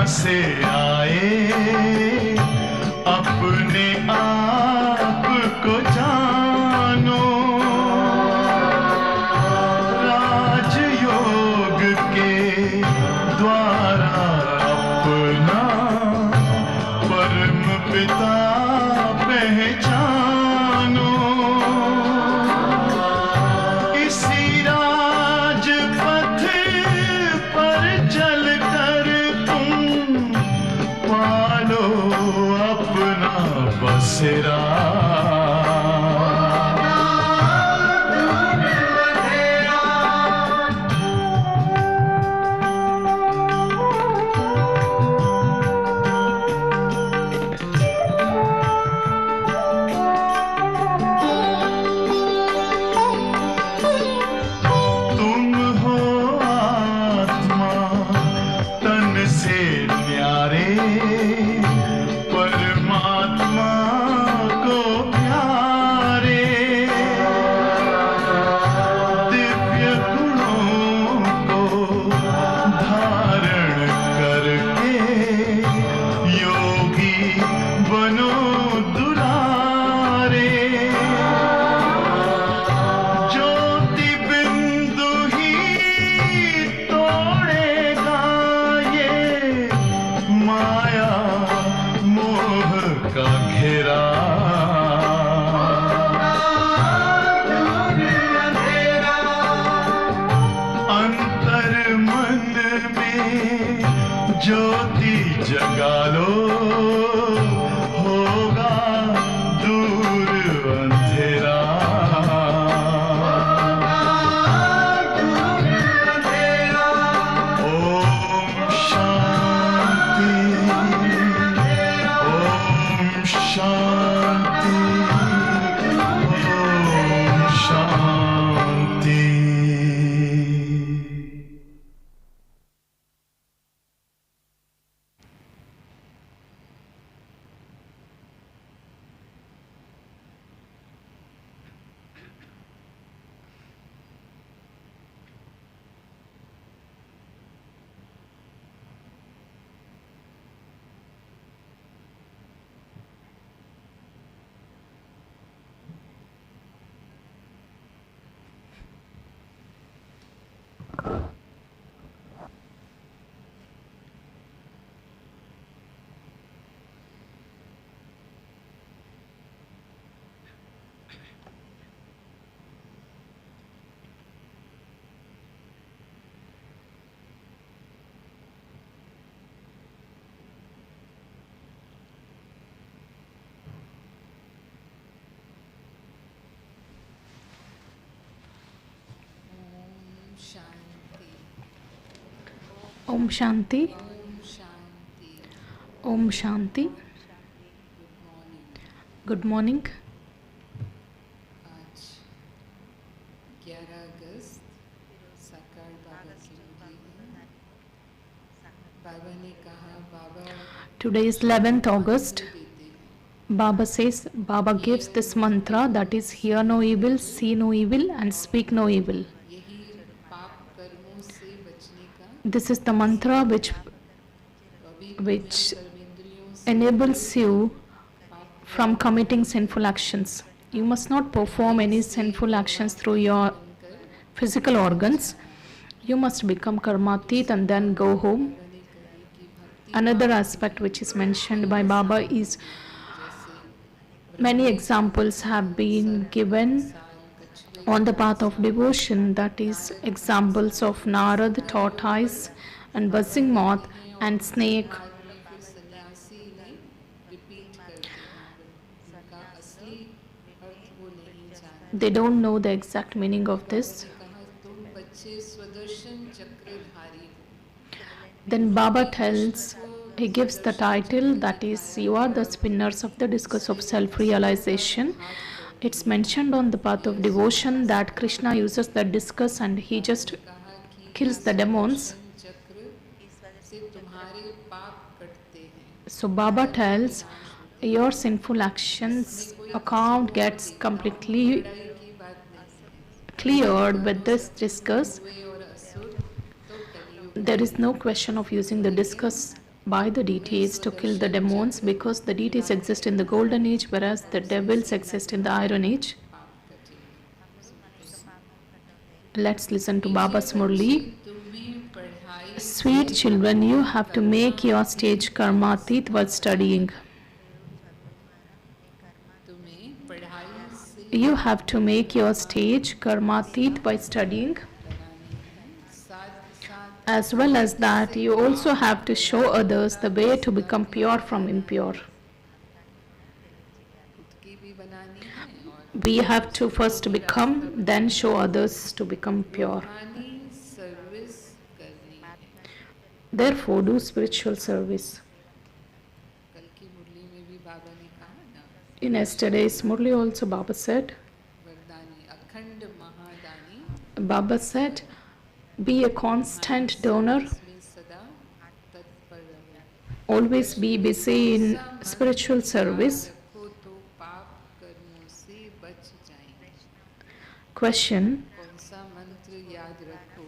से आए, अपने आप को जानो, राजयोग के द्वारा अपना परम पिता पहचानो। इसी राजपथ पर चलकर तुम पालो अपना बसेरा। ज्योति जगा लो, होगा दूर अंधेरा। Om Shanti, Om Shanti, Om Shanti. Om Shanti. Om Shanti. Good morning. आज 11 अगस्त सकाळ बाबा की उदी है। बाबा ने कहा बाबा Today is 11th August. Baba says, Baba gives this mantra, that is, hear no evil, see no evil, and speak no evil. This is the mantra which enables you from committing sinful actions. You must not perform any sinful actions through your physical organs. You must become karmatit and then go home. Another aspect which is mentioned by Baba is many examples have been given on the path of devotion, that is, examples of Narad, tortoise, and buzzing moth, and snake. They don't know the exact meaning of this. Then Baba tells, he gives the title, that is, you are the spinners of the discus of self-realization. It's mentioned on the path of devotion that Krishna uses the discus and he just kills the demons. So Baba tells, your sinful actions account gets completely cleared with this discus. There is no question of using the discus by the deities to kill the demons, because the deities exist in the golden age whereas the devils exist in the iron age. पाप कटेंगे। Let's listen to मीठे Baba's बच्चे Murli. तुम्हें पढ़ाई Sweet से children, you have to make your stage karmatit while studying. तुम्हें पढ़ाई से You have to make your stage karmatit by studying. बनानी है, साथ साथ As well as that, you also have to show others the way to become pure from impure. खुद की भी बनानी है और We have to first become, then show others to become pure. रूहानी सर्विस करनी है। Therefore, do spiritual service. कल की मुरली में भी बाबा ने कहा ना, In yesterday's Murli also Baba said, वरदानी अखंड महादानी Baba said, be a constant donor, इसमें सदा तत्पर रहो। always be busy in spiritual service. रखो तो पाप कर्मों से बच जाएंगे। Question: कौन सा मंत्र याद रखो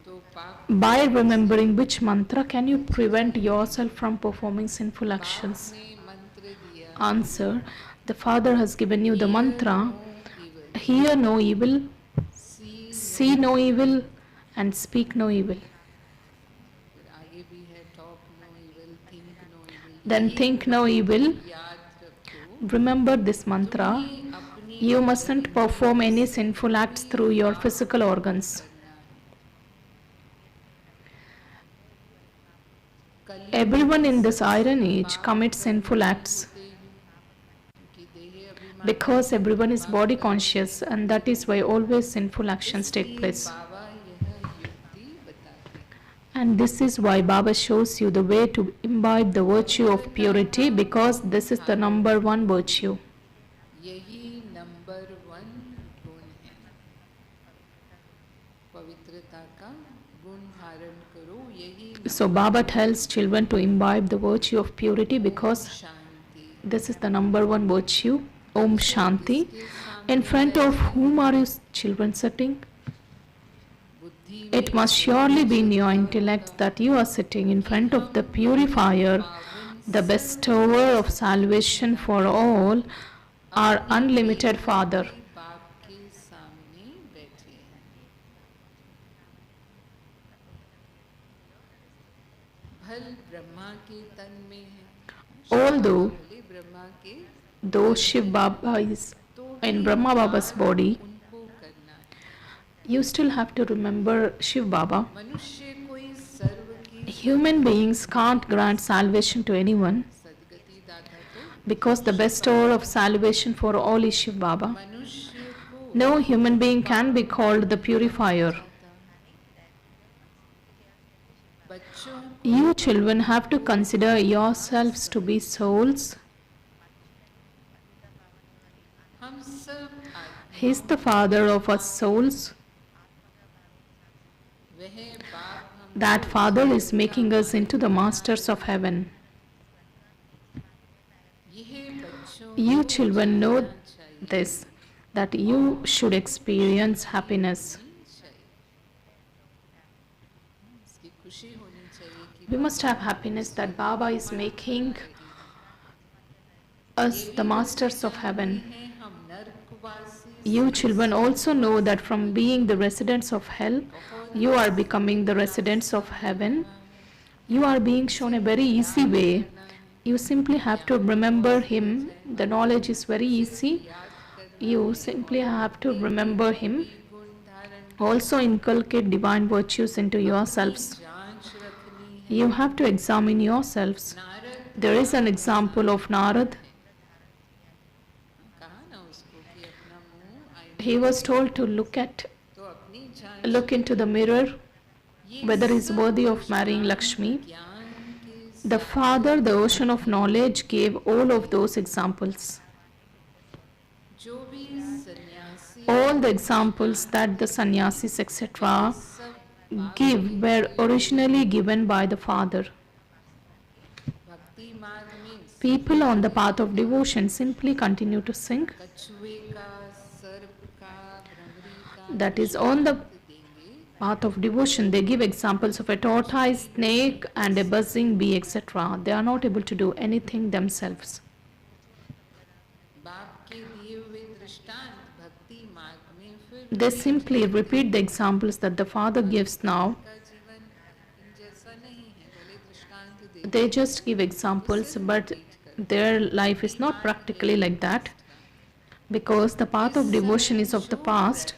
तो पाप by remembering which mantra can you prevent yourself from performing sinful actions? ने मंत्र दिया Answer: the Father has given you the mantra, evil, hear no evil, see see no evil, and speak no evil. फिर आगे भी है talk no evil, think no evil। Then think no evil. याद रखो Remember this mantra. अपनी You mustn't perform any sinful acts through your physical organs. Everyone in this iron age commits sinful acts because everyone is body conscious, and that is why always sinful actions take place. बाबा यह युक्ति बताते हैं। And this is why Baba shows you the way to imbibe the virtue of purity, because this is the number one virtue. यही number 1 गुण है। पवित्रता का गुण धारण करो, यही So Baba tells children to imbibe the virtue of purity because Shanti. this is the number one virtue. Om Shanti. In front of whom are you children sitting? बुद्धि It must surely be in your intellect that you are sitting in front of the purifier, the bestower of salvation for all, our unlimited Father. बाप के सामने बैठे हैं। भल ब्रह्मा के तन में है, Although भले ब्रह्मा के though Shiv Baba is in Brahma Baba's body, उनको करना है। you still have to remember Shiv Baba. मनुष्य कोई सर्व की Human beings can't grant salvation to anyone सदगति दाता तो because the bestower of salvation for all is Shiv Baba. मनुष्य को No human being can be called the purifier. बच्चों You children have to consider yourselves to be souls. हम सब आत्मा, He is the father of us souls. वह बाप हम That father is making us into the masters of heaven. यह बच्चों You को children know जानना चाहिए। this, that you should experience happiness. इसकी खुशी होनी चाहिए कि We must have happiness that Baba is making us the masters of heaven. हैं हम नरकवासी You children also know that from being the residents of hell, you are becoming the residents of heaven. You are being shown a very easy way. You simply have to remember Him. The knowledge is very easy. You simply have to remember Him. गुण धारण Also inculcate divine virtues into yourselves. जांच रखनी है। You have to examine yourselves. Narad There is an example of Narad. कहा ना उसको कि अपना मुंह आईने He was told to look तो अपनी जांच look into the mirror whether he is worthy of marrying Lakshmi. ज्ञान के The Father, the ocean of knowledge, gave all of those examples. जो भी सन्यासी All the examples that the sannyasis etc. सब give were originally given by the Father. भक्ति मार्ग में People on the path of devotion simply continue to sing. कछुए का सर्प का भ्रमरी का That is, on the देंगे path of devotion. They give examples of a tortoise, snake, and a buzzing bee, etc. They are not able to do anything themselves. बाप के दिए हुए दृष्टांत भक्ति मार्ग में फिर They simply repeat the examples that the Father gives now. का जीवन इन जैसा नहीं है, भले दृष्टांत दे They just give examples, but their life is not practically like that, because the path of devotion is of the past.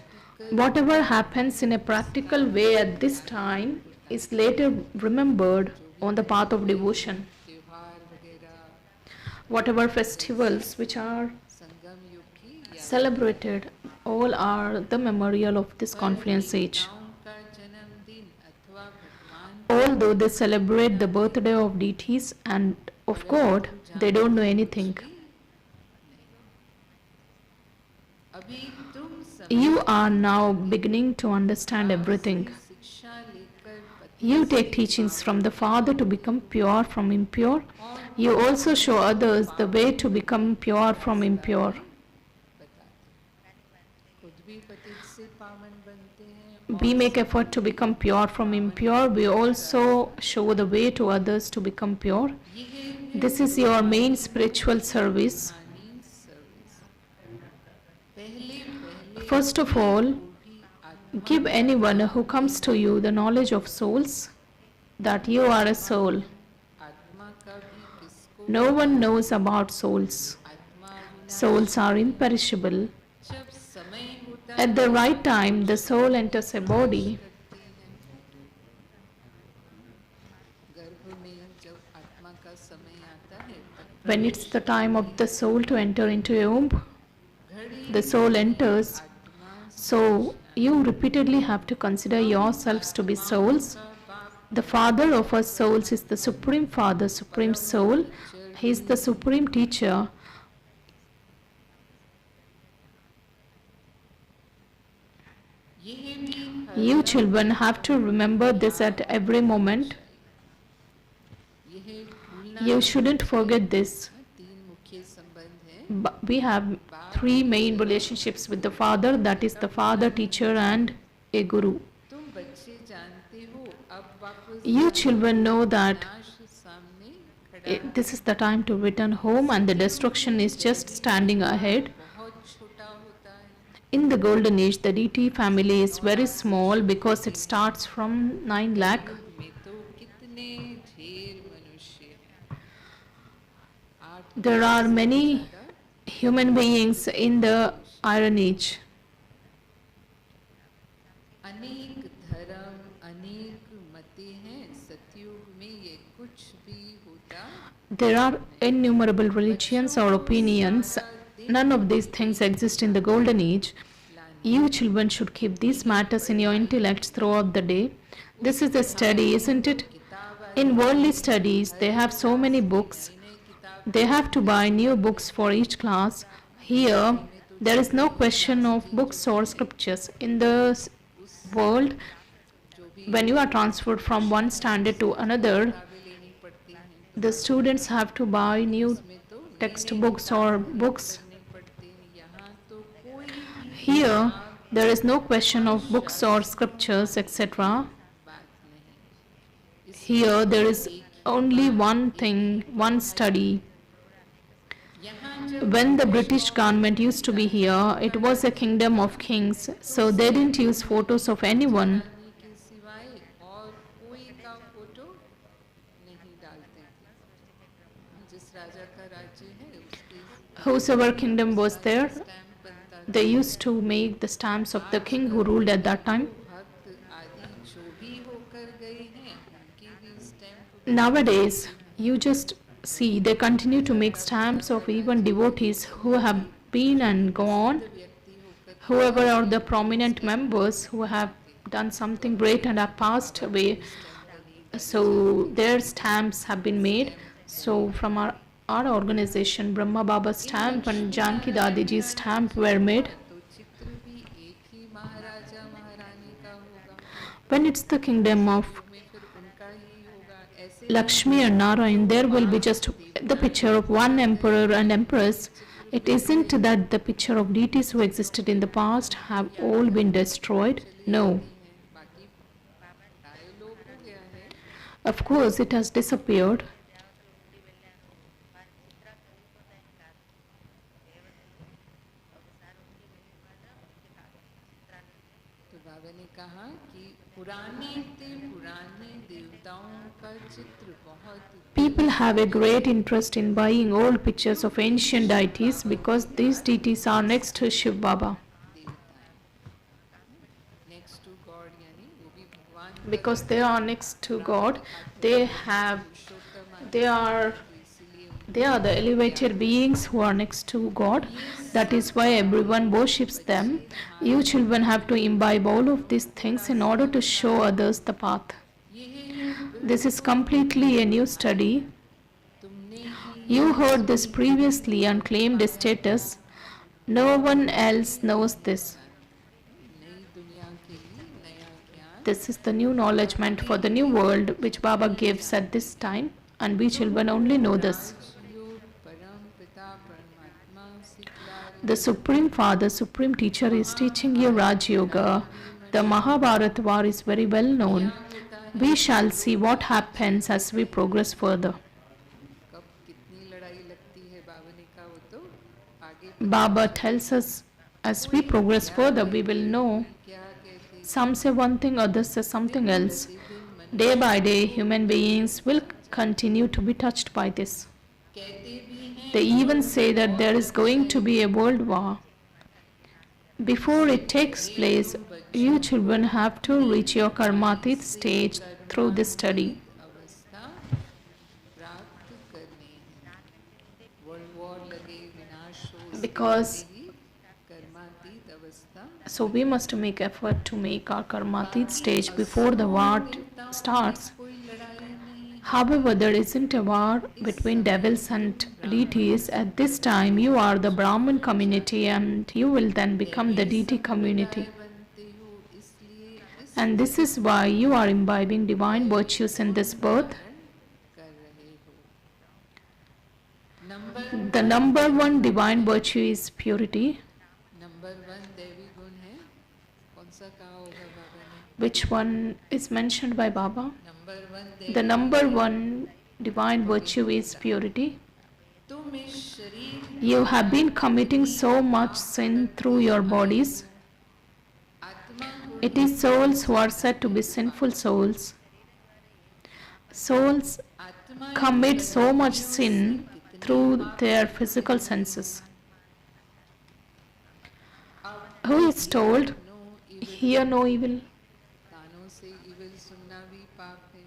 Whatever happens in a practical way at this time is later remembered on the path of devotion. त्योहार वगैरह Whatever festivals which are संगम युग की या celebrated, all are the memorial of this confluence age. देवताओं का जन्मदिन अथवा भगवान Although they celebrate the birthday of deities and of God, they don't know anything. अभी तुम सब You are now beginning to understand everything. शिक्षा लेकर You take teachings from the Father to become pure from impure. You also show others the way to become pure from impure. खुद भी पतित से पावन बनते हैं We make effort to become pure from impure. We also show the way to others to become pure. This is your main spiritual service. मानी service पहले पहले First of all, give anyone who comes to you the knowledge of souls, that you are a soul. आत्मा का भी किसको No one knows about souls. आत्मा बिना Souls are imperishable. जब समय होता At the right time, the soul enters a body. करती है गर्भ में जब आत्मा का समय आता है तब When it's the time of the soul to enter into a womb, घड़ी the soul enters. आत्मा So you repeatedly have to consider yourselves to be souls. का बाप The Father of us souls is the Supreme Father, Supreme Soul. He is the Supreme Teacher. ये भी You children have to remember this at every moment. यह भूलना You shouldn't forget this. तीन मुख्य संबंध हैं We have three main relationships with the Father, that is the Father, Teacher, and a Guru. तुम बच्चे जानते हो अब वापस You children know that नाश सामने खड़ा this is the time to return home and the destruction is just standing ahead. बहुत छोटा होता है In the golden age, the deity family is very small because it starts from 9 lakh. में तो कितने ढेर मनुष्य हैं 8 There are many human beings in the Iron Age. अनेक धर्म अनेक मतें हैं सतयुग में ये कुछ भी होता There are innumerable religions or opinions. None of these things exist in the golden age. You children should keep these matters in your intellects throughout the day. This is a study, isn't it? In worldly studies, they have so many books. They have to buy new books for each class. Here, there is no question of books or scriptures. In the world, when you are transferred from one standard to another, किताबें लेनी पड़ती हैं the students have to buy new तो textbooks or books. नहीं पड़ते हैं यहाँ तो कोई भी Here, there is no question of books or scriptures, etc. बात नहीं Here, there is only one thing, one study. यहाँ जब When the British government used to be here, it was a kingdom of kings, so they didn't use photos of anyone. रानी के सिवाय और कोई का photo नहीं डालते थे जिस राजा का राज्य है उसके Whosoever kingdom was there, stamp बनता they used to make the stamps of the king who ruled at that time. भक्त आदि जो भी होकर गए हैं उनकी भी stamp Nowadays, you just see they continue to make stamps of even devotees who have been and gone, व्यक्ति होकर whoever are the prominent members who have done something great and have passed away. So their stamps have been made. So from our organization, Brahma Baba's stamp and Janki Dadiji's stamp were made. तो चित्र भी एक ही महाराजा महारानी का होगा When it's the kingdom of में फिर उनका ही होगा ऐसे Lakshmi and Narayan, there will be just the picture of one emperor and empress. It isn't that the picture of deities who existed in the past have all been destroyed. No. बाकी Of course, it has disappeared. तो बाबा ने कहा कि पुराने देवताओं का चित्र बहुत People have a great interest in buying old pictures of ancient deities because these deities are next to Shiv Baba. देवता है नेक्स्ट टू गॉड, यानी वो भी भगवान का Because they are next to God, they have, Purushottam they are, तो इसीलिए they are the elevated beings who are next to God. That is why everyone worships them. You children have to imbibe all of these things in order to show others the path. This is completely a new study. तुमने ही You heard this previously and claimed a status. No one else knows this. नई दुनिया के लिए नया ज्ञान This is the new knowledge meant for the new world which Baba gives at this time, and we children only know this. योग परम पिता परमात्मा सिखला The Supreme Father, Supreme Teacher is teaching you Raj Yoga. The Mahabharata war is very well known. We shall see what happens as we progress further. कब कितनी लड़ाई लगती है बाबा ने कहा वो तो आगे Baba tells us as we progress further, we will know. क्या कहते Some say one thing, others say something else. Day by day, human beings will continue to be touched by this. कहते भी हैं They even say that there is going to be a world war. Before it takes place, you children have to reach your karmatit stage through this study. अवस्था प्राप्त करनी है world war लगे विनाश हो Because ही कर्मातीत अवस्था so we must make effort to make our karmatit stage before the war starts. कोई लड़ाई नहीं However, there isn't a war between devils and deities. At this time, you are the Brahman community and you will then become the deity community. बनते हो इसलिए इस And this is why you are imbibing divine virtues in this birth. कर रहे हो number The number one divine virtue is purity. Number 1 दैवी गुण है कौन सा कहा होगा बाबा ने Which one is mentioned by Baba? Number 1 The number one divine virtue is purity. तुम इस शरीर You have been committing so much sin through your bodies. आत्मा को It is souls who are said to be sinful souls. Souls आत्मा commit so much sin through their physical senses. Who is told, no evil hear no evil? कानों से evil सुनना भी पाप है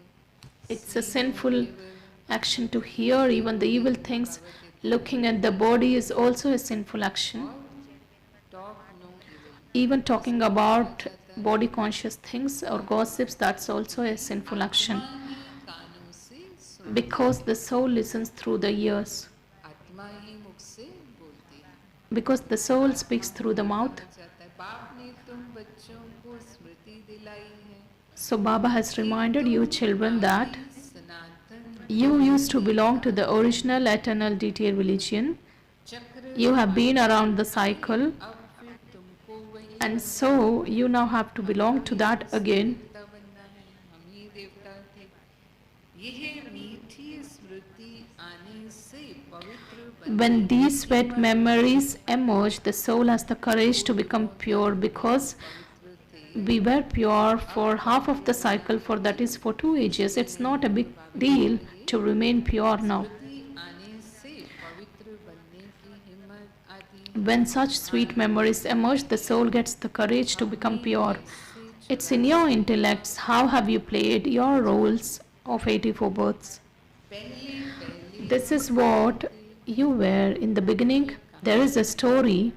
It's a sinful action to hear even the evil things. Looking at the body is also a sinful action. Talk no evil Even talking about body conscious things or gossips, that's also a sinful action. ही कानों से सुन Because the soul listens through the ears. आत्मा ही मुख से बोलती है Because the soul speaks through the mouth. जाता है बाप ने तुम बच्चों को स्मृति दिलाई है So Baba has reminded you children that Sanatan you used to belong to the original eternal deity religion. चक्र You have been around the cycle, अब फिर तुमको वही and so you now have to belong to that again. देवता बनना है हम ही देवता थे यह मीठी स्मृति आने से पवित्र बन When these sweet memories emerge, the soul has the courage to become pure because we were pure for half of the cycle, for that is for 2 ages. It's not a big deal to remain pure now. आने से पवित्र बनने की हिम्मत आती है When such sweet memories emerge, the soul gets the courage to become pure. It's in your intellects. How have you played your roles of 84 births? पहले पहले This is what you were in the beginning. There is a story.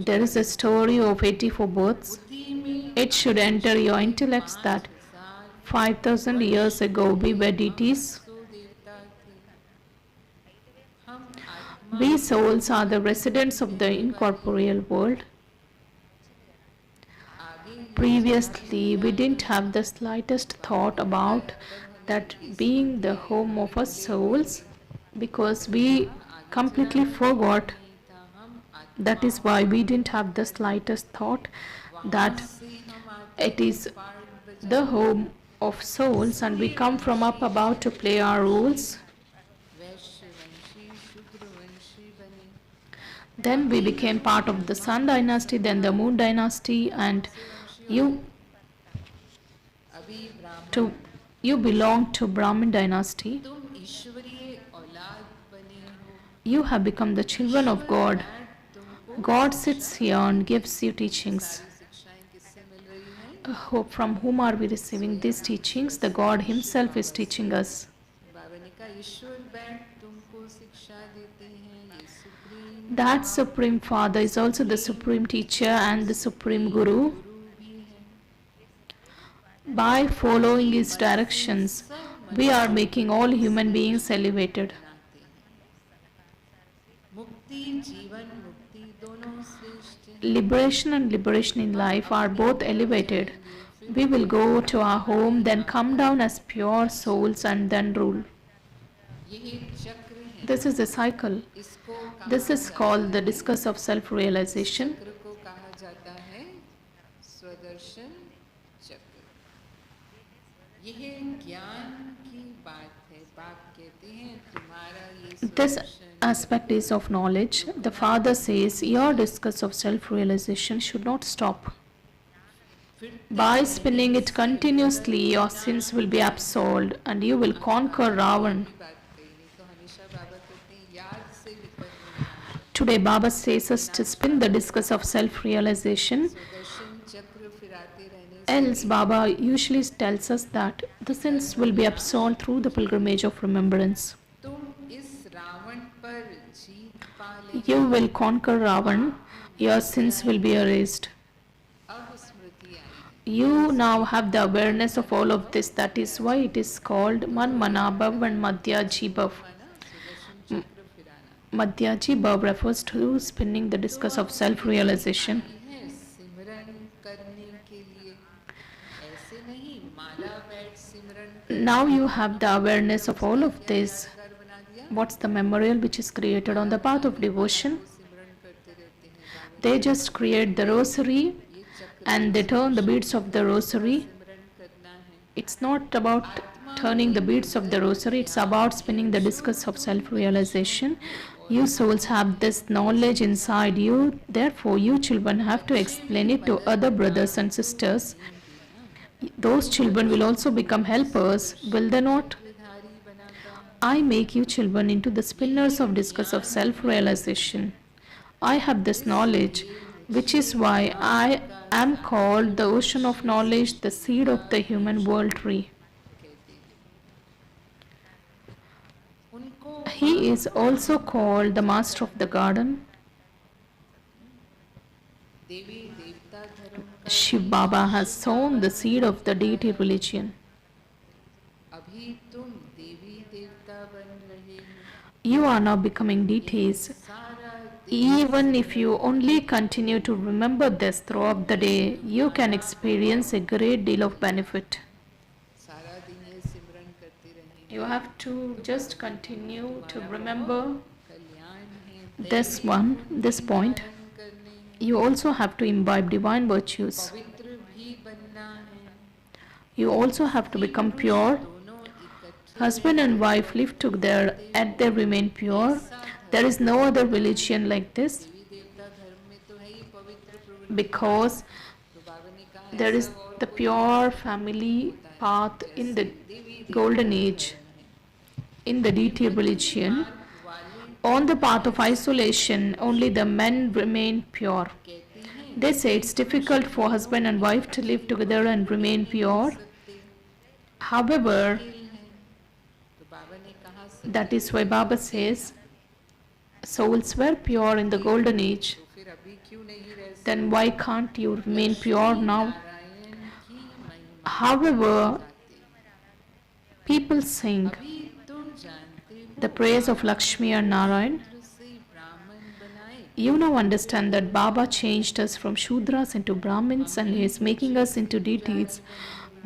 There is a story of 84 births. बुद्धि में It should enter your intellects that 5,000 years ago we were deities. सो देवता थे हम आत्मा We souls are the residents of the incorporeal world. आगे Previously, we didn't have the slightest thought about that being the home of our souls because we completely forgot. नहीं था हम That is why we didn't have the slightest thought that से हम आते it is the home of souls and we come from up above to play our roles. वैश्यवंशी शूद्रवंशी बने. Then we became part of the Sun dynasty, then the Moon dynasty, and you अभी ब्राह्मण to you belong to Brahmin dynasty. तुम ईश्वरीय औलाद बने हो. You have become the children of God. बैठ तुमको God sits here and gives you teachings. सारी शिक्षाएं किससे मिल रही हैं? From whom are we receiving these teachings? The God Himself is teaching us. बाबा ने कहा ईश्वर बैठ तुमको शिक्षा देते हैं. ये supreme That Supreme Father is also the Supreme Teacher and the Supreme Guru. गुरु भी है. By following His directions, we are making all human beings elevated. बनाते हैं. मुक्ति जीवन मुक्ति दोनों श्रेष्ठ हैं. Liberation and liberation in life are both elevated. We will go to our home, then come down as pure souls and then rule. ये चक्र है. This is a cycle. इसको This is called the discus of self-realization. चक्र को कहा जाता है स्वदर्शन चक्र. यह ज्ञान की बात है. बाप कहते हैं तुम्हारा ये This स्वदर्शन aspect is of knowledge. The Father says your discus of self-realization should not stop. By spinning it continuously, your sins will be absolved and you will conquer Ravan. की बात कही तो हमेशा बाबा कहते हैं याद से निकलना. Today, Baba says us to spin the discus of self-realization. स्वदर्शन चक्र फिर आते रहने से Else, Baba usually tells us that the sins will be absolved through the pilgrimage of remembrance. तुम इस रावण पर जीत पा ले. You will conquer Ravan. Your sins will be erased. अब स्मृति आई. You now have the awareness of all of this. That is why it is called Man Manabhav and Madhyajibhav. माना स्वदर्शन चक्र फिर आना. Madhyajibhav refers to spinning the discus of self-realization. है सिमरन करने के लिए. ऐसे नहीं माला बैठ सिमरन Now you have the awareness of all of this. कर बना दिया. What's the memorial which is created on the path of devotion? सिमरन करते रहते हैं. They just create the rosary ये चक्र and they turn the beads of the rosary. सिमरन करना है. It's not about turning the beads of the rosary, it's about spinning the discus of self-realization. You souls have this knowledge inside you, therefore you children have to explain it to other brothers and sisters. Those children will also become helpers, will they not? धारी बनाता. I make you children into the spinners of discus of self-realization. I have this knowledge, which is why I am called the ocean of knowledge, the seed of the human world tree. कहते हैं. उनको He is also called the master of the garden. देवी देवता धर्म का Shiv Baba has sown the seed of the deity religion. अभी तुम देवी देवता बन रहे हो. You are now becoming deities. सारा Even if you only continue to remember this throughout the day, you can experience a great deal of benefit. सारा दिन ये सिमरन करते रहेंगे. You have to just continue to remember कल्याण है. this point. करने You also have to imbibe divine virtues. पवित्र भी बनना है. You also have to become pure. दोनों इकट्ठे Husband and wife live together and they remain pure. There is no other religion like this देवी देवता धर्म में तो है ही पवित्र प्रवृत्ति. because तो बाबा ने कहा there is ऐसा और the कोई pure family path in the golden age, in the deity religion. वाले On the path of isolation, only the men remain pure. कहते हैं They say it's difficult for husband and wife to live together and remain pure. सकते However, खेल है. तो बाबा ने कहा that is why Baba says souls were pure in the golden age. तो फिर अभी क्यों नहीं रह सकते. Then why can't you remain pure now? Narayan की महिमा However, गाते. people sing अभी तुम जानते हो the praise of Lakshmi and Narayan. पुत्र से ब्राह्मण बनाए. You now understand that Baba changed us from Shudras into Brahmins and he is making us into deities.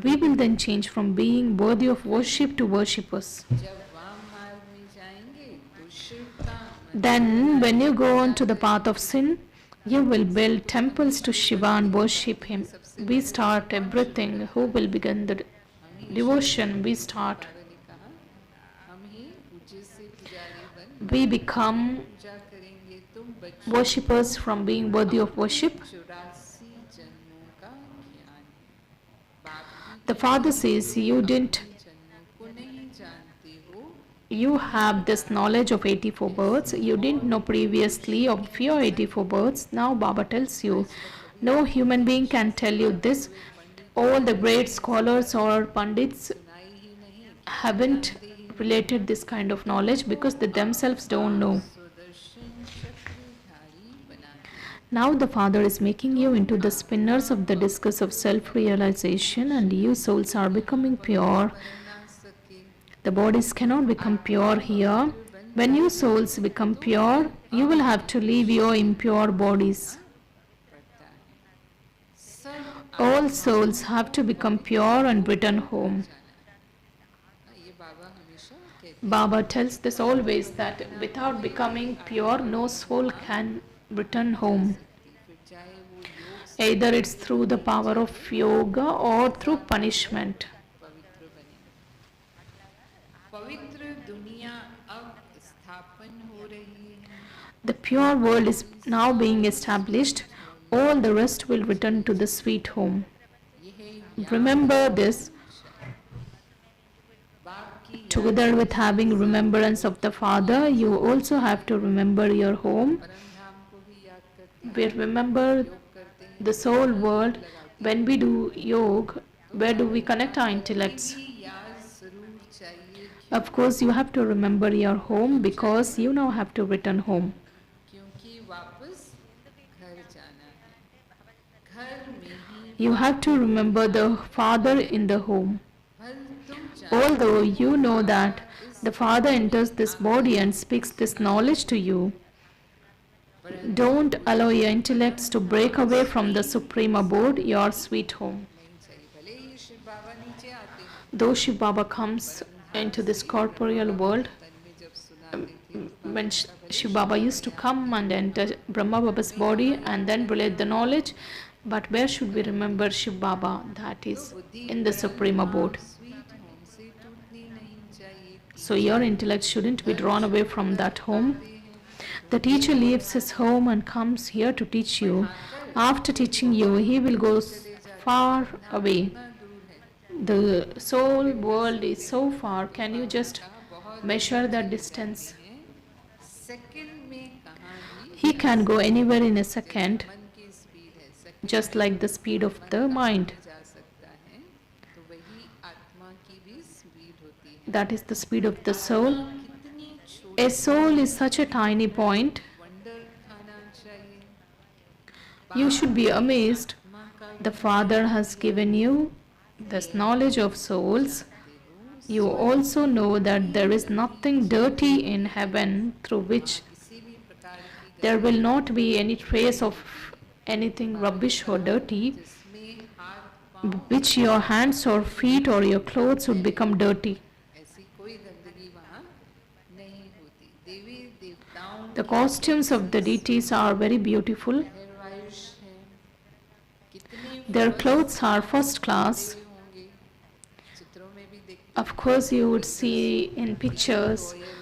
We will then change from being worthy of worship to worshippers. जब वाम मार्ग में जाएंगे तो शिव का Then, when you go on to the path of sin, you will build temples to Shiva and worship him. We start everything. Who will begin the devotion, we start. बाबा ने कहा हम ही पूज्य से पुजारी बन We become पूजा करेंगे तुम बच्चों worshippers from being worthy of worship. 84 जन्मों का ज्ञान है बाकी The Father says, you didn't, जन्मों को नहीं जानते हो you have this knowledge of 84 births. You didn't know previously of your 84 births. Now Baba tells you, no human being can tell you this. All the great scholars or pandits सुनाई ही नहीं haven't related this kind of knowledge because they themselves don't know. Sudarshan चक्रधारी बनाते Now the Father is making you into the spinners of the discus of self-realization, and you souls are becoming pure. बन ना सके The bodies cannot become pure here. When you souls become pure, you will have to leave your impure bodies. पड़ता है सब All souls have to become pure and return home. ये बाबा हमेशा कहते Baba tells this always, that without becoming pure, no soul can return home. हैं फिर चाहे वो योग से Either it's through the power of yoga or through punishment. पवित्र बने पवित्र दुनिया अब स्थापन हो रही है The pure world is now being established. All the rest will return to the sweet home. यह Remember this. बाप की Together with having remembrance of the Father, you also have to remember your home. परम धाम को भी याद करते We remember योग करते हैं the soul world. When we do yoga, where do we connect our intellects? भी याद जरूर चाहिए Of course, you have to remember your home because you now have to return home. क्योंकि वापस घर जाना है घर में ही You have to remember the Father in the home. भल तुम Although you know that the Father enters this body and speaks this knowledge to you, don't allow your intellects to break away from the supreme abode, your sweet home. नहीं चाहिए भले ही शिव बाबा नीचे आते हैं Though Shiv Baba comes into this corporeal world, तन में जब सुनाते थे when Shiv Baba used to come and enter Brahma Baba's body and then relate the knowledge, but where should we remember Shiv Baba? That is in the supreme abode. Sweet home से टूटनी नहीं चाहिए So your intellect shouldn't be drawn away from that home. The teacher leaves his home and comes here to teach you. After teaching you, he will go far away. इतना दूर है The soul world is so far. Can you just measure that distance? Second में कहाँ भी He can go anywhere in a second, मन की speed है second just like the speed of the mind. जा सकता है तो वही आत्मा की भी स्पीड होती है That is the speed of the soul. कितनी छोटी A soul is such a tiny point. Wonder खाना चाहिए You should be amazed. माँ का The Father has given you this knowledge of souls. You also know that there is nothing dirty in heaven through which किसी भी प्रकार की there will not be any trace of anything rubbish or dirty, जिसमें हाथ पाँव which your hands or feet or your clothes would become dirty. ऐसी कोई गंदगी वहाँ नहीं होती देवी देवताओं The costumes of the deities are very beautiful. निर्वायुष है कितने Their clothes are first class. होंगे चित्रों में भी देखते Of course, you would see in pictures हैं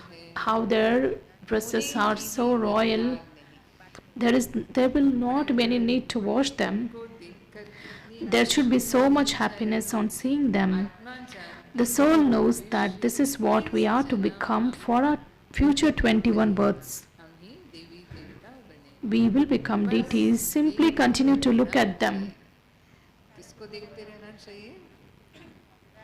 how their dresses are so royal. There will not be any need to wash them. को देखकर कितनी There should be so much happiness on seeing them. ना जाने The soul knows that this is what we are to become for our future 21 births. हम ही देवी देवता बने We will become deities. Simply continue to look at them. किसको देखते रहना चाहिए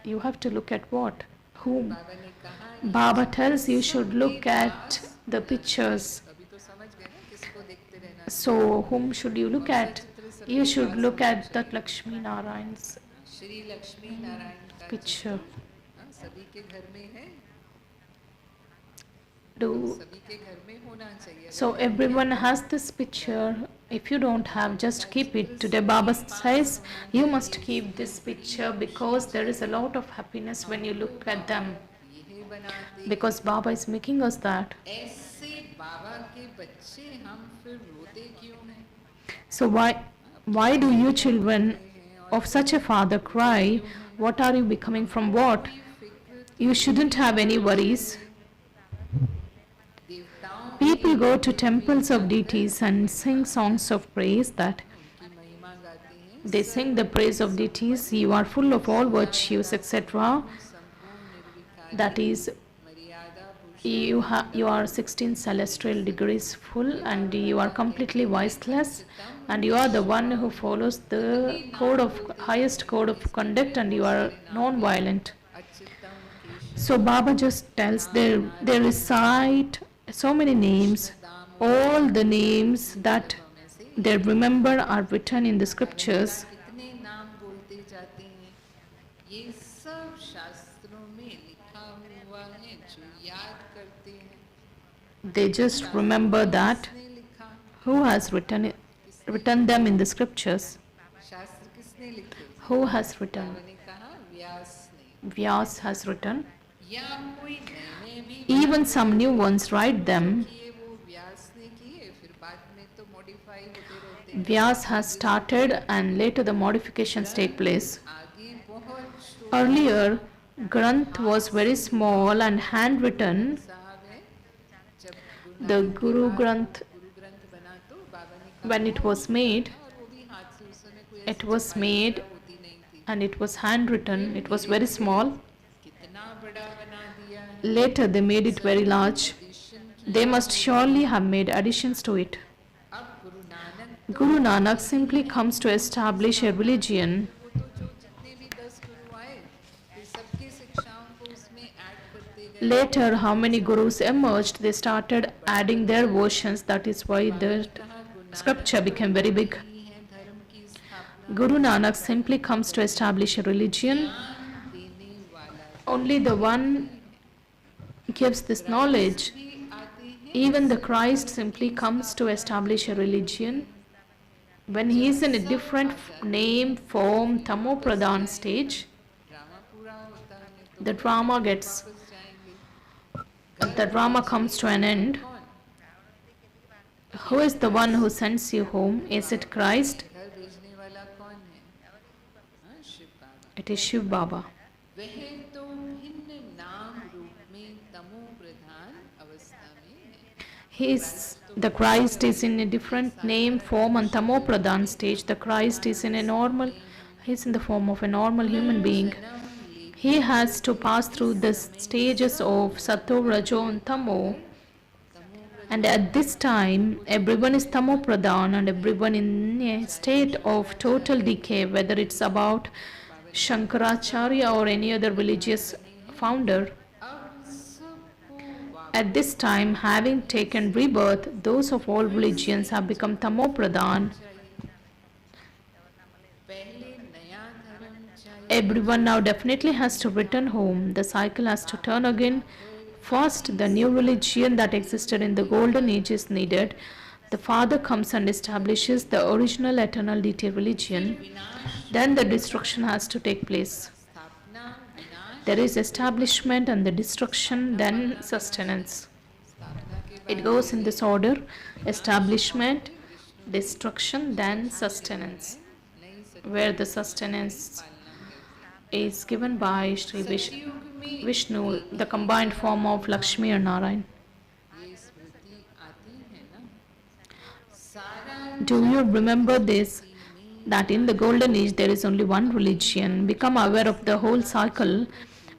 You have to look at what? Whom? बाबा ने कहा Baba tells you should look at the pictures. अभी तो समझ गए ना किसको देखते रहना So, whom should you look at? You should look at that Lakshmi Narayan's Shri Lakshmi Narayan का picture. हाँ, सभी के घर में है Do सभी के घर में होना चाहिए so everyone has this picture. If you don't have, just keep it. Today Baba says you must keep this picture because there is a lot of happiness when you look at them. यही बनाते Because Baba is making us that. ऐसे बाबा के बच्चे हम फिर रोते क्यों हैं So why do you children of such a father cry What are you becoming from what? कोई फिक्र You shouldn't have any worries. देवताओं People के go to मंदिर temples में of deities and sing songs of praise that उनकी महिमा गाते हैं they sing the praise of deities. You are full of all virtues, etc. संपूर्ण निर्विकारी That is, मर्यादा you are 16 celestial degrees full and you are completely voiceless, and you are the one who follows the highest code of conduct, and you are non-violent. Achyutam So Keshav Baba just tells they recite so many names. All the names that they remember are written in the scriptures. कितने नाम बोलते जाते हैं ये सब शास्त्रों में लिखा हुआ है जो याद करते हैं They just remember that किसने लिखा who has written them in the scriptures. शास्त्र किसने लिखे Who has written? बाबा ने कहा व्यास ने Vyas has written. या कोई नए भी Even some new ones write them. किए वो व्यास ने किए फिर बाद में तो मॉडिफाई होते रहते हैं Vyas has started and later the modifications take place. आगे बहुत छोटा Earlier, Granth was very small and handwritten. साहब है जब The Guru Granth, Guru Granth बना तो बाबा ने कहा when it was made, और वो भी हाथ से उस समय कोई it ऐसी was छपाई made वगैरह होती नहीं थी and it was handwritten. It was very small. कितना बड़ा बना दिया है Later, they made it very large. Addition की They must surely have made additions to it. अब Guru Nanak Guru Nanak simply comes to establish a religion. वो तो जो जितने भी 10 गुरु आए फिर सबकी शिक्षाओं को उसमें ऐड करते गए Later, how many gurus emerged, they started adding their versions. That is why the scripture became very big. ही है धर्म की स्थापना Guru Nanak simply comes to establish a religion. ज्ञान देने वाला Only the one gives this knowledge. भी आते हैं Even the Christ simply comes to establish a religion. When he is in a different name, form, Tamo Pradhan stage, drama पूरा होता है तो the drama gets, वापस जाएंगे the drama comes to an end. कौन Who is the one who sends you home? Is it Christ? घर भेजने वाला कौन है हाँ, शिव बाबा It is Shiv Baba. वह तो भिन्न नाम रूप में तमो प्रधान अवस्था में है The Christ is in a different name, form and Tamo Pradhan stage. The Christ is in a normal, he is in the form of a normal human being. He has to pass through the stages of Sato, Rajo and Tamo. And at this time, everyone is Tamo Pradhan and everyone in a state of total decay, whether it's about Shankaracharya or any other religious founder. अब सबको At this time, having taken rebirth, those of all religions have become Tamo Pradhan. पहले नया धर्म चाहिए Everyone now definitely has to return home. The cycle has to turn again. First, the new religion that existed in the golden age is needed. The Father comes and establishes the original eternal deity religion. Then the destruction has to take place. स्थापना विनाश There is establishment and the destruction, then sustenance. स्थापना के It goes in this order: establishment, destruction, then sustenance. नई Where the sustenance is given by Sri सतयुग में Vishnu, the combined form of Lakshmi and Narayan. ये स्मृति आती है ना सारा Do you remember this? That in the golden age there is only one religion. Become aware of the whole cycle.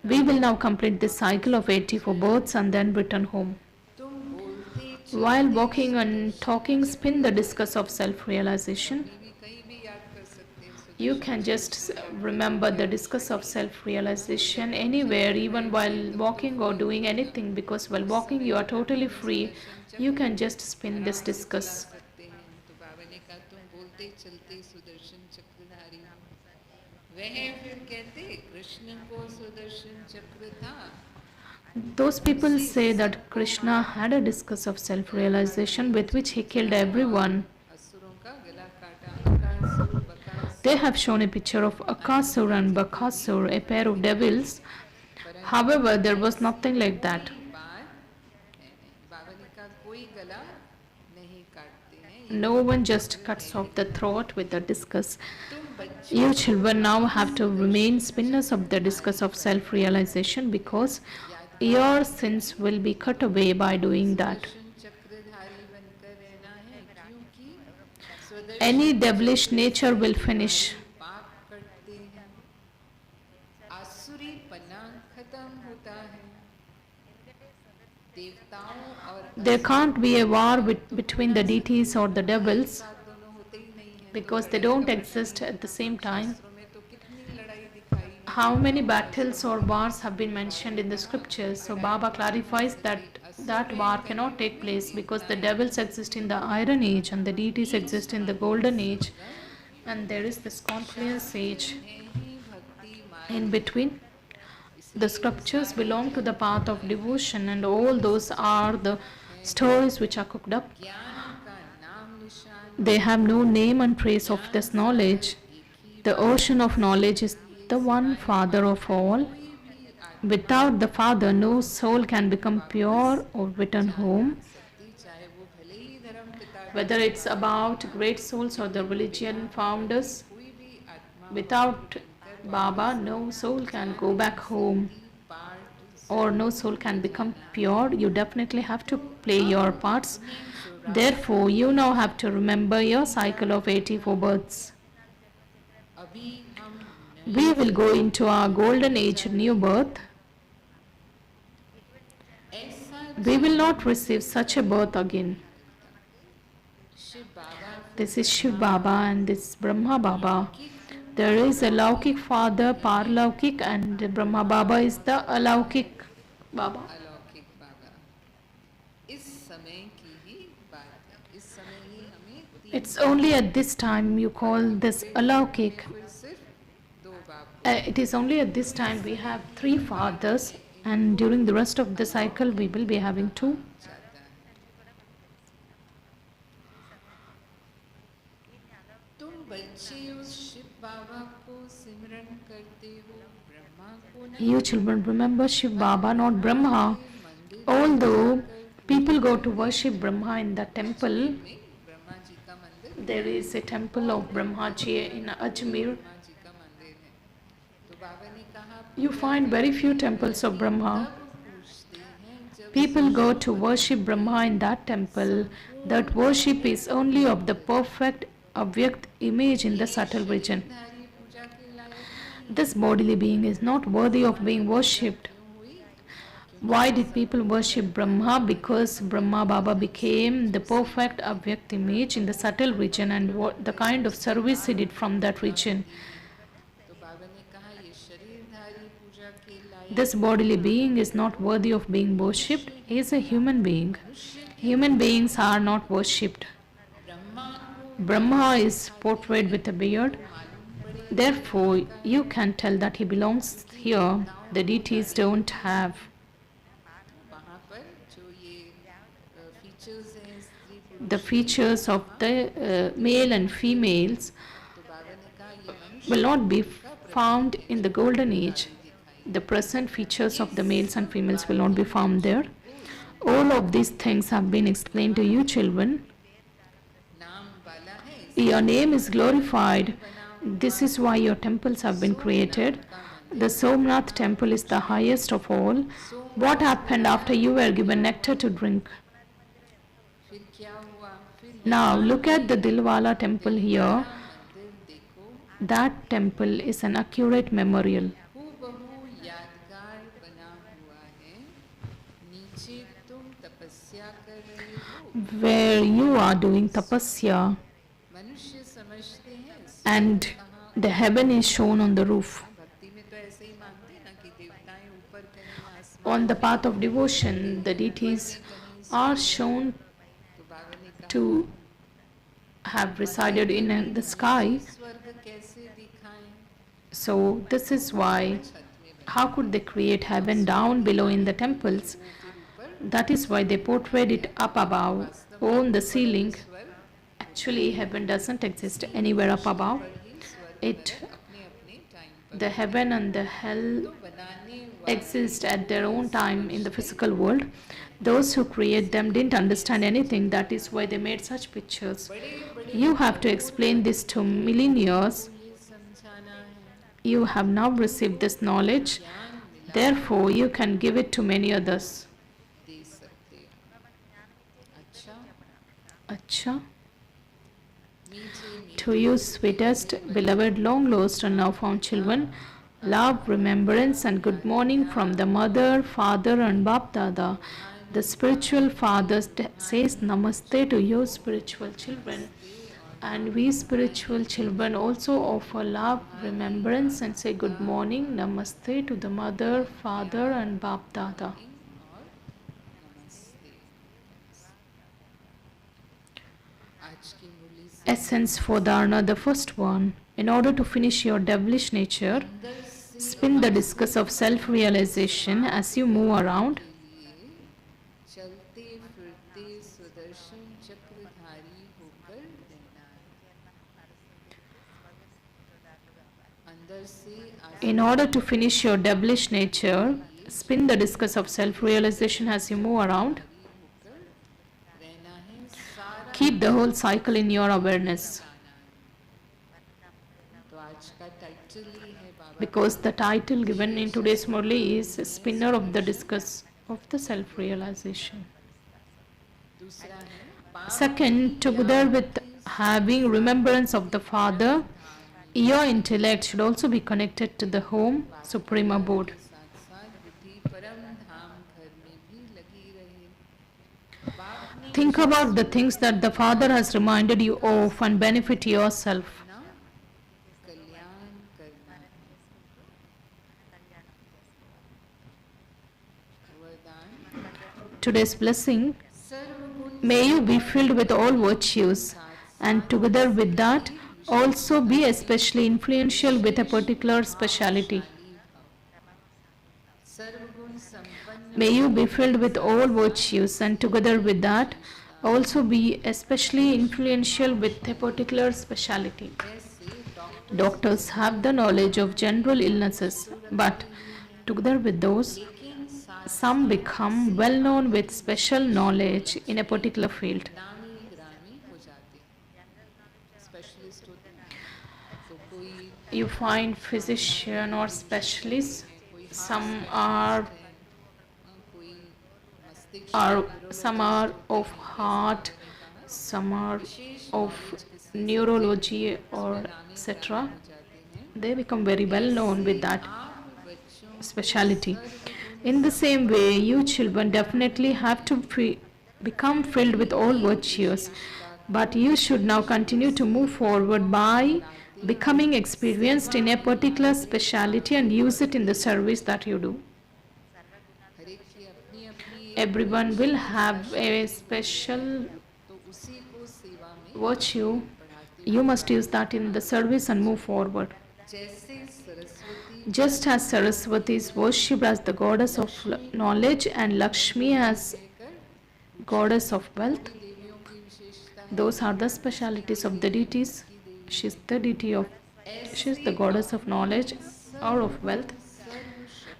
We will now complete this cycle of 84 births and then return home. तुम बोलते While walking and talking, spin the discus of self-realization. भी कहीं भी याद कर सकते हो You can just remember the discus of self-realization anywhere, even while walking or doing anything, because while walking you are totally free. You can just spin this discus. सकते हैं तो बाबा ने कहा तुम बोलते चलते सुदर्शन चक्रधारी हो वह फिर कहते कृष्ण को सुदर्शन चक्र था Those people say that Krishna had a discus of self-realization with which he killed everyone. असुरों का गला काटा अकासुर Bakasur They have shown a picture of Akasur and Bakasur, a pair of devils. However, there was nothing like that. बात है नहीं बाबा ने कहा कोई गला नहीं काटते हैं No one just cuts off the throat with a discus. तुम You children now have to remain spinners of the discus of self-realization, because your sins will be cut away by doing that. Sudarshan चक्रधारी बनकर रहना है, क्योंकि Any स्वदर्शन devilish चक्र nature will से finish. हमारे पाप कटते हैं, आसुरी पना खत्म होता है। देवताओं और There can't be a war between the deities or the devils, साथ दोनों होते ही नहीं है, because they don't exist at the same time. शास्त्रों में तो कितनी लड़ाई दिखाई है। How many battles or wars have been mentioned in the scriptures? So Baba clarifies that war cannot take place, because the devils exist in the iron age and the deities exist in the golden age, and there is this confluence age in between. The scriptures belong to the path of devotion, and all those are the stories which are cooked up. ज्ञान का नाम निशान They have no name and trace of this knowledge. The ocean of knowledge is the one Father of all. Without the Father, no soul can become pure or return home. शक्ति, चाहे वो भले ही धर्म पिता Whether it's about great souls or the religion founders, कोई भी आत्मा without Baba, no soul can go back home, part or no soul can become pure. You definitely have to play your parts. Therefore, you now have to remember your cycle of 84 births. अभी हम We will go into our golden age new birth. ऐसा We will not receive such a birth again. Shiv Baba This is Shiv Baba and this is Brahma Baba. There is a Laukik father, Parlaukik, and Brahma Baba is the Alaukik Baba. अलौकिक बाबा, इस समय की ही बात है। इस समय ही हमें तीन It's only at this time you call this Alaukik. फिर सिर्फ दो बाप It is only at this time we have 3 fathers, and during the rest of the cycle we will be having 2. जाता है। तुम बच्चे उस शिव बाबा को सिमरन करते हो, ब्रह्मा को नहीं। You children remember Shiv Baba, not Brahma. Although people go to worship Brahma in the temple, में ब्रह्मा जी का मंदिर, there is a temple of Brahma Ji in Ajmer. Brahma ji का मंदिर है। तो बाबा ने कहा You find very few temples of Brahma. तब पूछते हैं जब People go to worship Brahma in that temple. That worship is only of the perfect Avyakt image in the subtle region. धारी पूजा के लायक नहीं This bodily being is not worthy of being worshipped. हुई। Why did people worship Brahma? Because Brahma Baba became the perfect Avyakt image in the subtle region, and what the kind of service he did from that region. तो बाबा ने कहा ये शरीरधारी पूजा के लायक This bodily being is not worthy of being worshipped. He is a human being. Human beings are not worshipped. Brahma को Brahma is portrayed with a beard. Therefore, you can tell that he belongs here. The deities don't have. वहाँ पर जो ये features हैं स्त्री पुरुष, The features of the male and females तो बाबा ने कहा ये मनुष्य will not be found in the golden age. The present features of the males and females will not be found there. All of these things have been explained to you children. नाम वाला है, Your name is glorified. This is why your temples have been created. The Somnath temple is the highest of all. What happened after you were given nectar to drink? फिर क्या हुआ, फिर Now look at the Dilwala temple here. मंदिर देखो, That temple is an accurate memorial. हूबहू यादगार बना हुआ है। नीचे तुम तपस्या कर रहे हो, Where you are doing tapasya, मनुष्य समझते हैं and the heaven is shown on the roof. भक्ति में तो ऐसे ही मानते हैं ना कि देवताएं ऊपर कहीं आसमान, On the path of devotion, the deities are shown तो बाबा ने कहा to have resided in the sky. स्वर्ग कैसे दिखाएं, So this is why, छत में how could they create heaven down below in the temples? That is why they portrayed it up above on the ceiling. स्वर्ग Actually, heaven doesn't exist anywhere up above. ही स्वर्ग It, अपने अपने time पर the heaven and the hell बनाने exist at their own time in the physical world. Those who create them didn't understand anything. That is why they made such pictures. You have to explain this to millennials. ये You have now received this knowledge, ज्ञान मिला therefore you can give it to many others. दे सकते हो। अच्छा, Acha. मीठे To you, sweetest, beloved, long lost and now found children, love, remembrance, and good morning from the mother, father, and Bap Dada. The spiritual father says Namaste to you, spiritual children. And we spiritual children also offer love, remembrance, and say good morning, Namaste to the mother, father, and Bap Dada. और नमस्ते। आज की मुरली से Essence for Dharana, the first one. In order to finish your devilish nature, अंदर से spin the discus of self-realization as you move around. के लिए चलते फिरते सुदर्शन चक्रधारी होकर रहना है। अंदर से In order to finish your devilish nature, spin the discus of self-realization as you move around. होकर रहना है। सारा Keep the whole cycle in your awareness. तो आज का टाइटल ही है बाबा Because the title given in today's Murli is Spinner of the Discus of the Self-Realization. दूसरा है Second, together with having remembrance of the Father, your intellect should also be connected to the home, Supreme Abode. साथ साथ बुद्धि परम धाम घर में भी लगी रहे। बाप ने Think about the things that the Father has reminded you of and benefit yourself. ना कल्याण करना है। वरदान Today's blessing, सर्वगुण may you be filled with all virtues, and together with that, also be especially influential with a particular speciality. सर्वगुण संपन्न May you be filled with all virtues, and together with that, also be especially influential with a particular speciality. जैसे doctor Doctors have the knowledge of general illnesses, but together with those, लेकिन साथ some become well known with special knowledge in a particular field. नामी ग्रामी हो जाते हैं। Specialist होते हैं तो कोई You find physician or specialists, some कोई मस्तिष्क are of heart, some are of neurology or etc. They become very well known with that बच्चों speciality. In the same way, you children definitely have to become filled with all virtues, but you should now continue to move forward by becoming experienced in a particular speciality and use it in the service that you do. हर एक की अपनी अपनी Everyone will have a special तो उसी को सेवा में virtue. बढ़ाते You must use that in the service and move forward. जैसे Saraswati Just as Saraswati is worshipped as the goddess of knowledge and Lakshmi as कर goddess of wealth, देवियों की विशेषता है those are the specialities of the deities. She is the deity of, she is the goddess of knowledge or of wealth.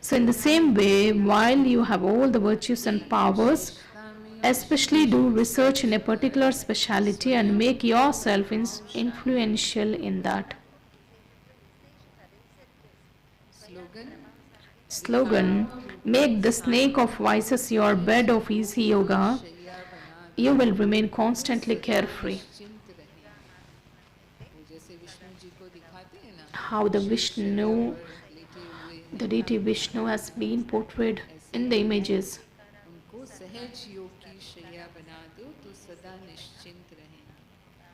So in the same way, while you have all the virtues and powers, especially do research in a particular speciality and make yourself influential in that. Slogan Slogan, make the snake of vices your bed of easy yoga. शैया बना You will remain constantly carefree. चिंत रहे वो जैसे विष्णु जी को दिखाते हैं ना How the Vishnu, लेटे हुए the deity Vishnu has been portrayed in the images. उनको सहज योग की शैया बना दो तो सदा निश्चिंत रहें।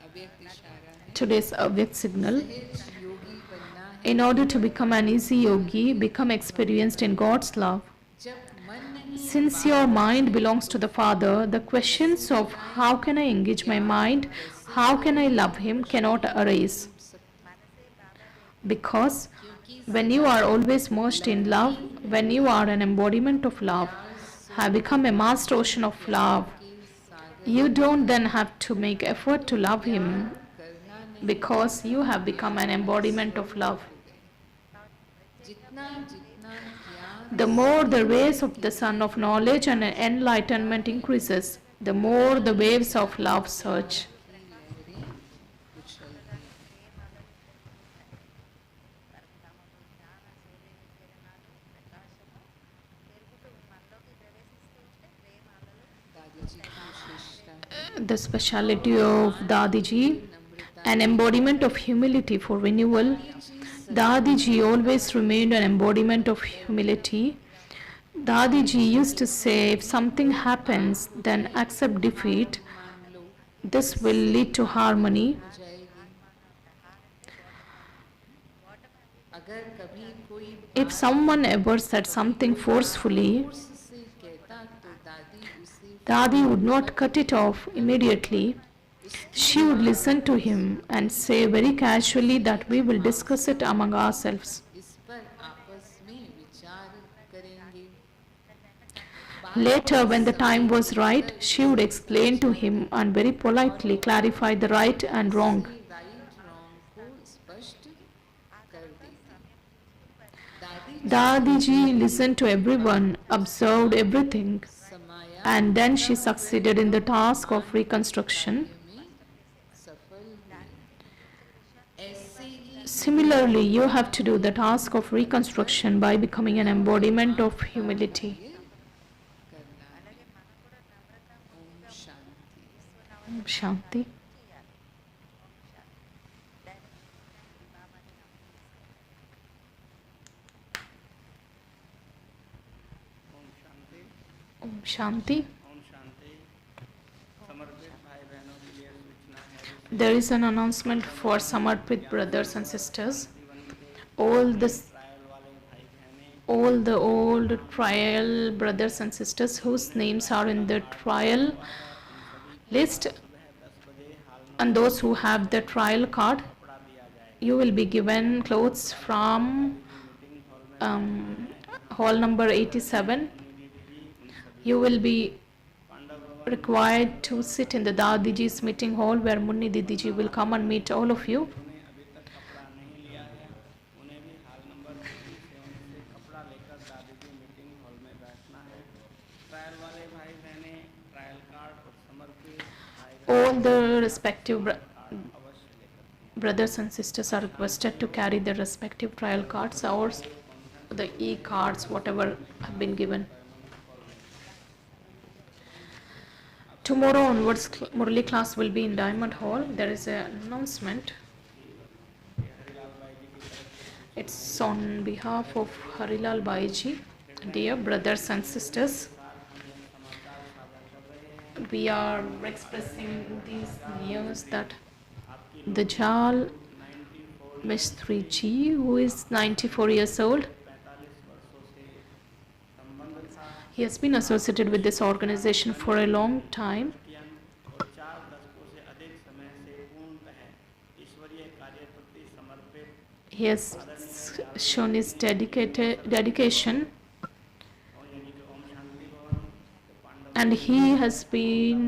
अव्यक्त इशारा है Today's Avyakt signal. सहज योगी बनना है। In order to become an easy yogi, become experienced in God's love. जब मन नहीं Since your mind belongs to the Father, the questions of how can I engage my mind, how can I love Him cannot arise. Because when you are always merged in love, when you are an embodiment of love, have become a master ocean of love, you don't then have to make effort to love Him करना नहीं because you have become an embodiment of love. जितना जितना ज्ञान The more the rays of the sun of knowledge and enlightenment increases, the more the waves of love surge. की लहरें उछलती हैं। जी की विशेषता है The speciality of Dadiji, Namrata an embodiment of humility for renewal. दादी जी सदा Dadiji always remained an embodiment of humility. Dadiji used to say, if something happens, then accept defeat. मान लो This will lead to harmony. हो जाएगी अगर कभी कोई If someone ever said something forcefully, force से कहता तो दादी उसे Dadi would not cut it off immediately. She would listen to him and say very casually that we will discuss it among ourselves. इस पर आपस में विचार करेंगे Later, when the time was right, she would explain to him and very politely clarify the right and wrong. Right wrong को स्पष्ट कर देती Dadiji listened to everyone, observed everything, समाया and then she succeeded in the task of reconstruction. में सफल हुई ऐसे ही Similarly, you have to do the task of reconstruction by becoming an embodiment of humility. करना है ओम शांति Om Shanti. ओम Om शांति Shanti. Om Shanti समर्पित भाई बहनों के लिए सूचना है There is an announcement for Samarpit brothers and sisters. जीवन के All the ट्रायल वाले भाई बहनें all the old trial brothers and sisters whose names are in the trial list, सुबह 10 बजे हाल में and those who have the trial card, कपड़ा दिया जाएगा you will be given clothes from meeting hall में hall number 87. You will be Pandav Bhawan required to sit in the Dadiji's meeting hall where Munni Didiji will come and meet all of you. उन्होंने अभी तक कपड़ा नहीं लिया है उन्हें भी हाल नंबर 57 से कपड़ा लेकर दादी जी मीटिंग हॉल में बैठना है ट्रायल वाले भाई बहनें ट्रायल कार्ड और समर्पित भाई All the respective कार्ड अवश्य लेकर brothers and sisters are requested to carry their respective trial cards or the e-cards, whatever have been given. Tomorrow onwards, Murli class will be in Diamond Hall. There is an announcement. It's on behalf of Harilal Baiji. Dear brothers and sisters, we are expressing these news that the Jal Mistri Ji, who is 94 years old, 45 वर्षों से संबंध था he has been associated with this organization for a long time. और 4 दशकों से अधिक समय से पूर्णतः ईश्वरीय कार्य प्रति समर्पित He has shown his dedication, और यानी कि ओम शांति भवन के Pandav and he has been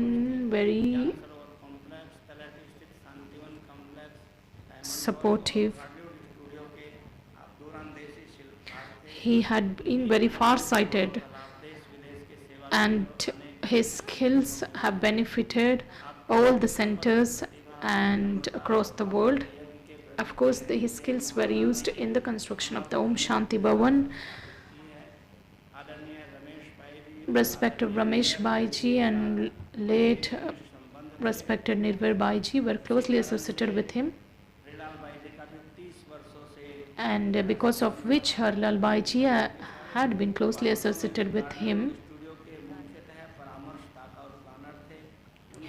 very Sarovar complex तलहटी स्थित Shantivan complex supportive. Audio studio के आप दूरांदेशी शिल्पकार थे He had been very far-sighted, आप देश विदेश के सेवा and his skills have benefited all the centers and across the world. Of course, his skills were used in the construction of the Om Shanti Bhavan. आदरणीय रमेश भाई भी Respected Ramesh Baiji and late respected Nirvar Baiji were closely associated with him, Harilal भाई जी का भी 30 वर्षों से and because of which Harilal Baiji had been closely associated with him. Studio के मुख्यतः परामर्शदाता और प्लानर थे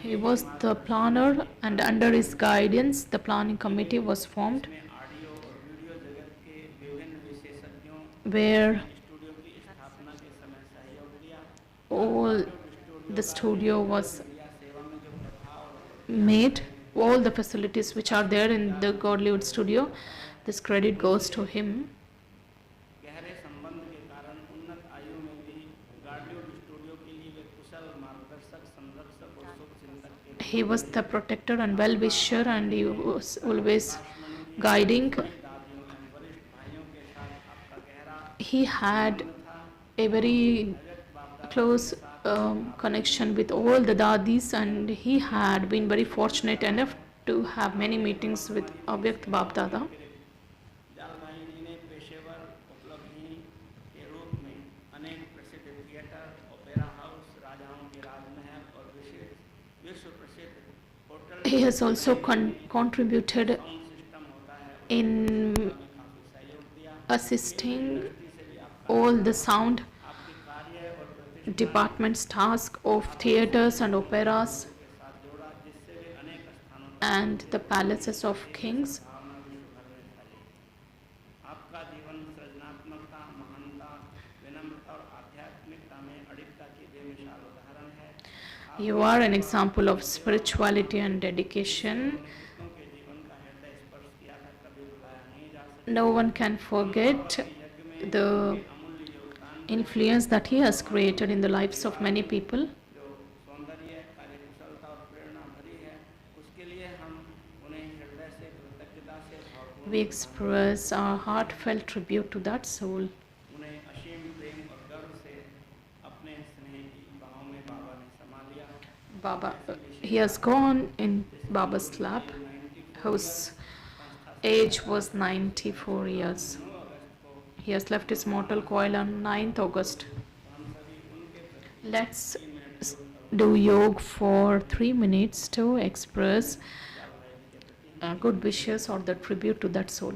He was the planner, and under his guidance, the planning committee was formed, में ऑडियो और वीडियो जगत के विभिन्न विशेषज्ञों where स्टूडियो की स्थापना के समय सहयोग दिया all the studio was या सेवा में जो प्रभाव made, all the facilities which are there in the Godlywood studio. This credit goes to him. गहरे संबंध के कारण उन्नत आयु में भी गार्डियोड स्टूडियो के लिए वे कुशल मार्गदर्शक संदर्शक और शुभचिंतक के He was the protector and well-wisher, and he was always guiding. दादियों एवं वरिष्ठ भाइयों के साथ आपका गहरा He had a very close connection with all the dadis, and he had been very fortunate enough to have many meetings with Avyakt Bab Dada. जाल भाई जी ने पेशेवर उपलब्धि के रूप में अनेक प्रसिद्ध थिएटर ओपेरा हाउस राजाओं के राजमहल और He has also contributed sound system होता है in काफ़ी सहयोग दिया। assisting प्रकृति से भी आपका all the sound आपके कार्य और प्रतिष्ठा department's task of theaters and operas के साथ जोड़ा, जिससे वे अनेक स्थानों पर and the palaces of kings. भावना विश्व भर में फैली। आपका जीवन सृजनात्मकता, महानता, विनम्रता और आध्यात्मिकता में अडिगता की बेमिसाल उदाहरण है। You are an example of spirituality and dedication. नेतृत्वों के जीवन का हृदय स्पर्श किया है, कभी भुलाया नहीं जा सकता। No one can forget यज्ञ में the अमूल्य योगदान influence that he has created in the lives of many people. जो सौंदर्य, कार्यकुशलता और प्रेरणा भरी है, उसके लिए हम उन्हें हृदय से कृतज्ञता से भावपूर्ण We express our heartfelt tribute to that soul. उन्हें असीम प्रेम और गर्व से अपने स्नेह की बाहों में बाबा ने समा लिया। Baba, he has gone in Baba's lap, whose age was 94 years. He has left his mortal coil on 9th August. Let's do yoga for 3 minutes to express good wishes or the tribute to that soul.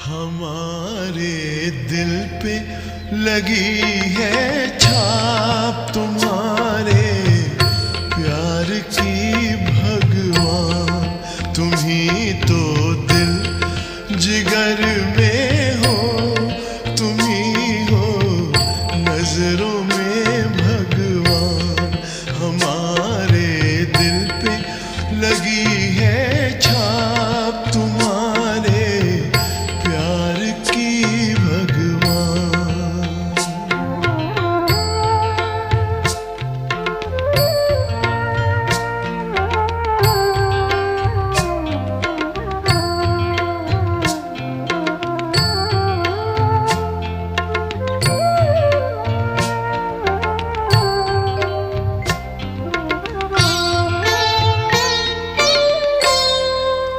हमारे दिल पे लगी है छाप तुम्हारे प्यार की भगवान, तुम्ही तो दिल जिगर में हो, तुम्ही हो नजरों में भगवान। हमारे दिल पे लगी है छाप तुम्हारे प्यार की भगवान।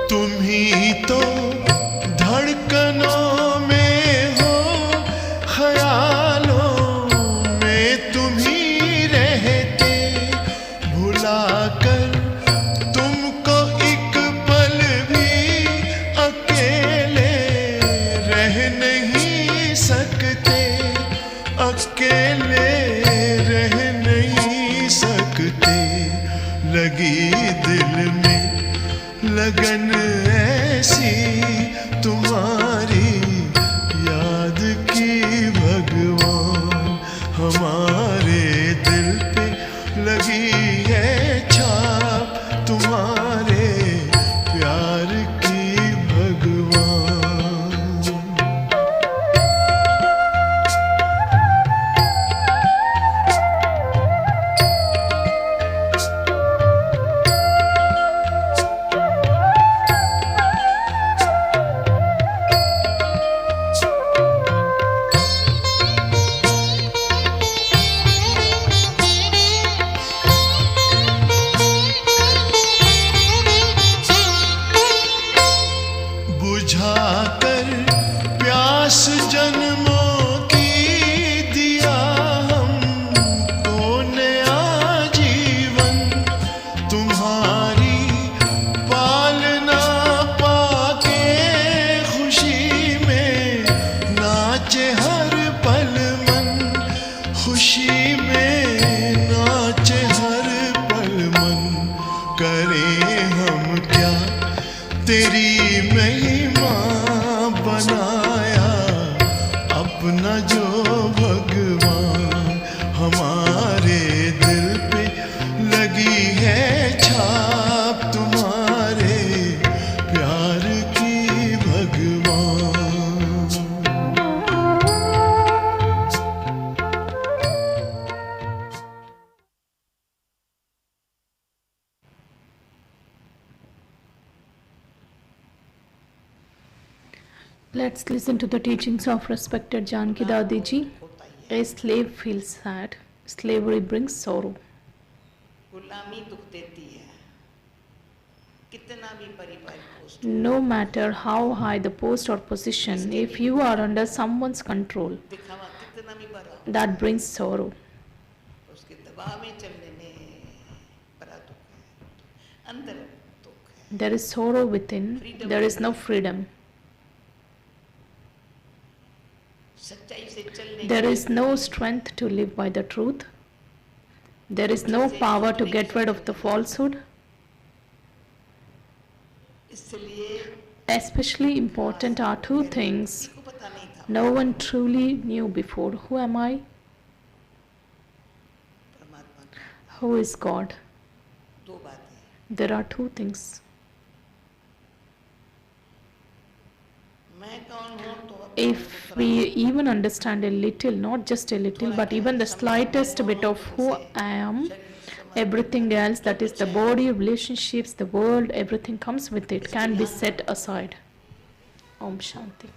तुम्ही तो धड़कनों में हो, ख्यालों में तुम्ही रहते, भुलाकर तुमको एक पल भी अकेले रह नहीं सकते, अकेले रह नहीं सकते। लगी दिल में लगन ऐसी तुम्हारी याद की भगवान। हमारे दिल पे लगी है छाप तुम्हारे प्यार की भगवान। बुझाकर प्यास जन्मों की दिया हमको नया जीवन, तुम्हारी पालना पाके खुशी में नाचे हर पल मन, खुशी में नाचे हर पल मन। करें हम क्या तेरी महिमा बनाया अपना जो भगवान। हमारे दिल पे लगी है छाप तुम्हारे प्यार की भगवान। Let's listen to the teachings of respected Janki Dadi ji. होता ही है। A slave feels sad. Slavery brings sorrow. गुलामी दुख देती है, कितना भी परिवार post No matter how high the post or position, if you are under someone's control, दिखावा कितना भी बड़ा, that brings sorrow. उसके दबाव में चलने में बड़ा दुख है, अंदर दुख है। There is sorrow within, there is no freedom. सच्चाई से चलने There is no strength to live by the truth. There is no power to get rid of the falsehood. इसलिए Especially important are two things किसी को पता नहीं था, no one truly knew before. Who am I? परमात्मा Who is God? दो बातें, There are two things. मैं कौन हूँ तो If we even understand a little, not just a little, but even the slightest bit of who I am, everything else, that is the body, relationships, the world, everything comes with it, can be set aside. Om Shanti.